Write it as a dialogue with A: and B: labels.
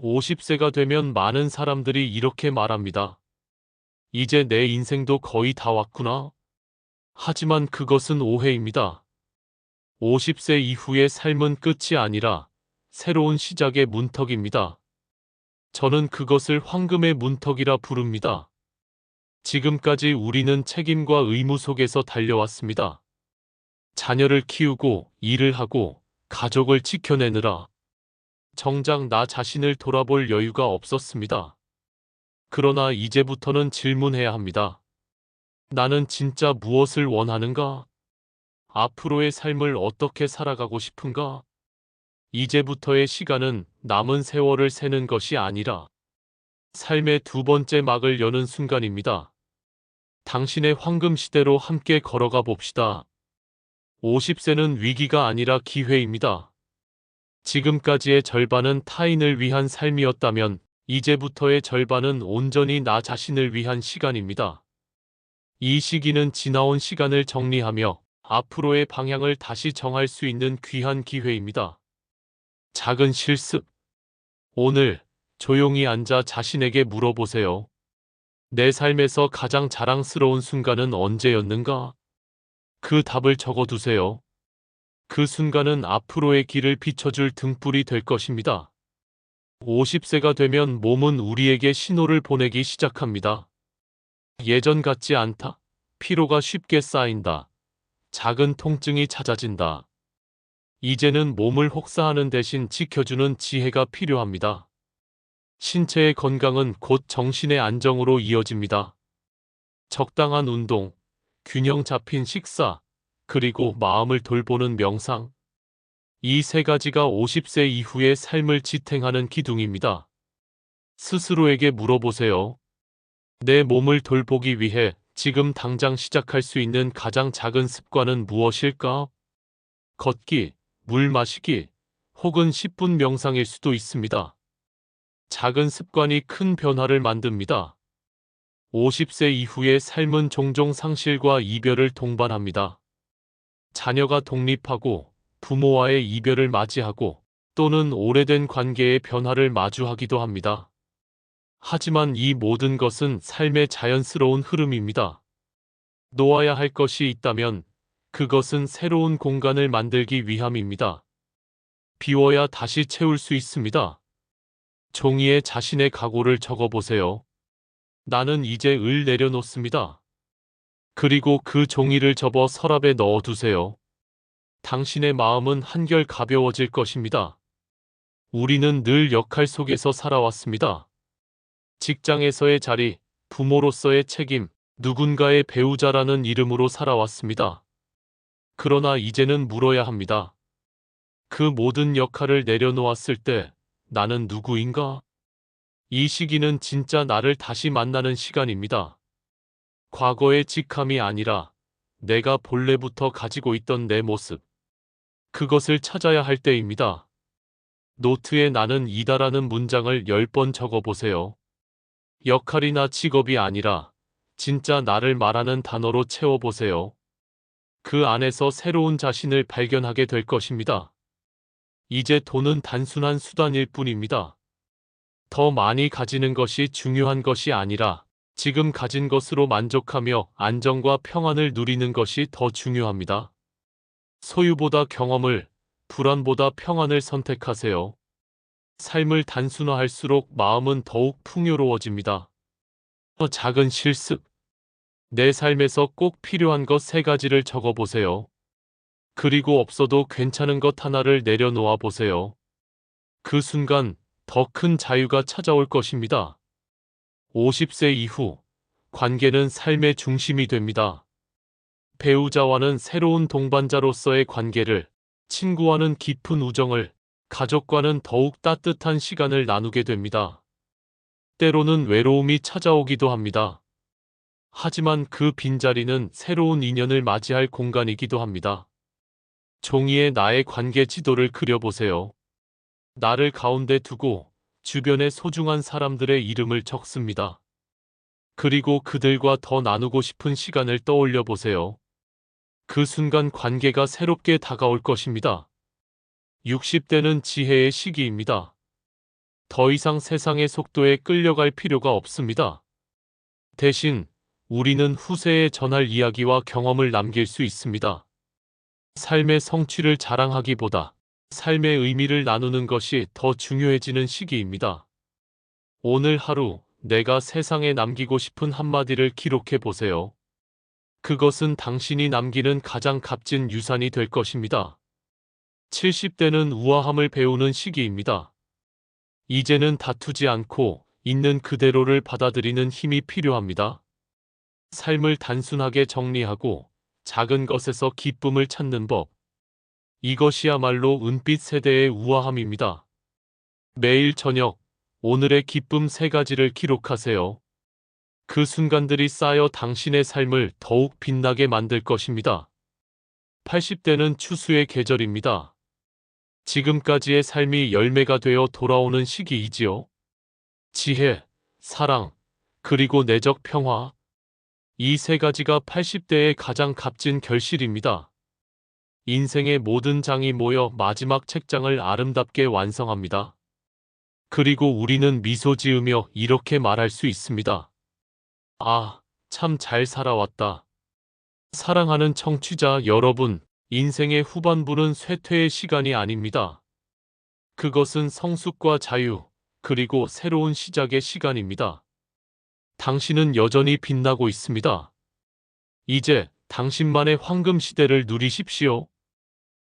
A: 50세가 되면 많은 사람들이 이렇게 말합니다. 이제 내 인생도 거의 다 왔구나. 하지만 그것은 오해입니다. 50세 이후의 삶은 끝이 아니라 새로운 시작의 문턱입니다. 저는 그것을 황금의 문턱이라 부릅니다. 지금까지 우리는 책임과 의무 속에서 달려왔습니다. 자녀를 키우고 일을 하고 가족을 지켜내느라 정작 나 자신을 돌아볼 여유가 없었습니다. 그러나 이제부터는 질문해야 합니다. 나는 진짜 무엇을 원하는가? 앞으로의 삶을 어떻게 살아가고 싶은가? 이제부터의 시간은 남은 세월을 세는 것이 아니라 삶의 두 번째 막을 여는 순간입니다. 당신의 황금 시대로 함께 걸어가 봅시다. 50세는 위기가 아니라 기회입니다. 지금까지의 절반은 타인을 위한 삶이었다면 이제부터의 절반은 온전히 나 자신을 위한 시간입니다. 이 시기는 지나온 시간을 정리하며 앞으로의 방향을 다시 정할 수 있는 귀한 기회입니다. 작은 실습. 오늘 조용히 앉아 자신에게 물어보세요. 내 삶에서 가장 자랑스러운 순간은 언제였는가? 그 답을 적어두세요. 그 순간은 앞으로의 길을 비춰줄 등불이 될 것입니다. 50세가 되면 몸은 우리에게 신호를 보내기 시작합니다. 예전 같지 않다. 피로가 쉽게 쌓인다. 작은 통증이 잦아진다. 이제는 몸을 혹사하는 대신 지켜주는 지혜가 필요합니다. 신체의 건강은 곧 정신의 안정으로 이어집니다. 적당한 운동, 균형 잡힌 식사, 그리고 마음을 돌보는 명상. 이 세 가지가 50세 이후의 삶을 지탱하는 기둥입니다. 스스로에게 물어보세요. 내 몸을 돌보기 위해 지금 당장 시작할 수 있는 가장 작은 습관은 무엇일까? 걷기, 물 마시기, 혹은 10분 명상일 수도 있습니다. 작은 습관이 큰 변화를 만듭니다. 50세 이후의 삶은 종종 상실과 이별을 동반합니다. 자녀가 독립하고 부모와의 이별을 맞이하고 또는 오래된 관계의 변화를 마주하기도 합니다. 하지만 이 모든 것은 삶의 자연스러운 흐름입니다. 놓아야 할 것이 있다면 그것은 새로운 공간을 만들기 위함입니다. 비워야 다시 채울 수 있습니다. 종이에 자신의 각오를 적어보세요. 나는 이제 을 내려놓습니다. 그리고 그 종이를 접어 서랍에 넣어두세요. 당신의 마음은 한결 가벼워질 것입니다. 우리는 늘 역할 속에서 살아왔습니다. 직장에서의 자리, 부모로서의 책임, 누군가의 배우자라는 이름으로 살아왔습니다. 그러나 이제는 물어야 합니다. 그 모든 역할을 내려놓았을 때 나는 누구인가? 이 시기는 진짜 나를 다시 만나는 시간입니다. 과거의 직함이 아니라 내가 본래부터 가지고 있던 내 모습. 그것을 찾아야 할 때입니다. 노트에 나는 이다라는 문장을 10번 적어보세요. 역할이나 직업이 아니라 진짜 나를 말하는 단어로 채워보세요. 그 안에서 새로운 자신을 발견하게 될 것입니다. 이제 돈은 단순한 수단일 뿐입니다. 더 많이 가지는 것이 중요한 것이 아니라 지금 가진 것으로 만족하며 안정과 평안을 누리는 것이 더 중요합니다. 소유보다 경험을, 불안보다 평안을 선택하세요. 삶을 단순화할수록 마음은 더욱 풍요로워집니다. 작은 실습. 내 삶에서 꼭 필요한 것 3가지를 적어보세요. 그리고 없어도 괜찮은 것 하나를 내려놓아 보세요. 그 순간 더 큰 자유가 찾아올 것입니다. 50세 이후 관계는 삶의 중심이 됩니다. 배우자와는 새로운 동반자로서의 관계를, 친구와는 깊은 우정을, 가족과는 더욱 따뜻한 시간을 나누게 됩니다. 때로는 외로움이 찾아오기도 합니다. 하지만 그 빈자리는 새로운 인연을 맞이할 공간이기도 합니다. 종이에 나의 관계 지도를 그려보세요. 나를 가운데 두고 주변의 소중한 사람들의 이름을 적습니다. 그리고 그들과 더 나누고 싶은 시간을 떠올려 보세요. 그 순간 관계가 새롭게 다가올 것입니다. 60대는 지혜의 시기입니다. 더 이상 세상의 속도에 끌려갈 필요가 없습니다. 대신 우리는 후세에 전할 이야기와 경험을 남길 수 있습니다. 삶의 성취를 자랑하기보다 삶의 의미를 나누는 것이 더 중요해지는 시기입니다. 오늘 하루 내가 세상에 남기고 싶은 한마디를 기록해 보세요. 그것은 당신이 남기는 가장 값진 유산이 될 것입니다. 70대는 우아함을 배우는 시기입니다. 이제는 다투지 않고 있는 그대로를 받아들이는 힘이 필요합니다. 삶을 단순하게 정리하고 작은 것에서 기쁨을 찾는 법. 이것이야말로 은빛 세대의 우아함입니다. 매일 저녁, 오늘의 기쁨 3가지를 기록하세요. 그 순간들이 쌓여 당신의 삶을 더욱 빛나게 만들 것입니다. 80대는 추수의 계절입니다. 지금까지의 삶이 열매가 되어 돌아오는 시기이지요. 지혜, 사랑, 그리고 내적 평화. 이 3가지가 80대의 가장 값진 결실입니다. 인생의 모든 장이 모여 마지막 책장을 아름답게 완성합니다. 그리고 우리는 미소 지으며 이렇게 말할 수 있습니다. 아, 참 잘 살아왔다. 사랑하는 청취자 여러분, 인생의 후반부는 쇠퇴의 시간이 아닙니다. 그것은 성숙과 자유, 그리고 새로운 시작의 시간입니다. 당신은 여전히 빛나고 있습니다. 이제 당신만의 황금 시대를 누리십시오.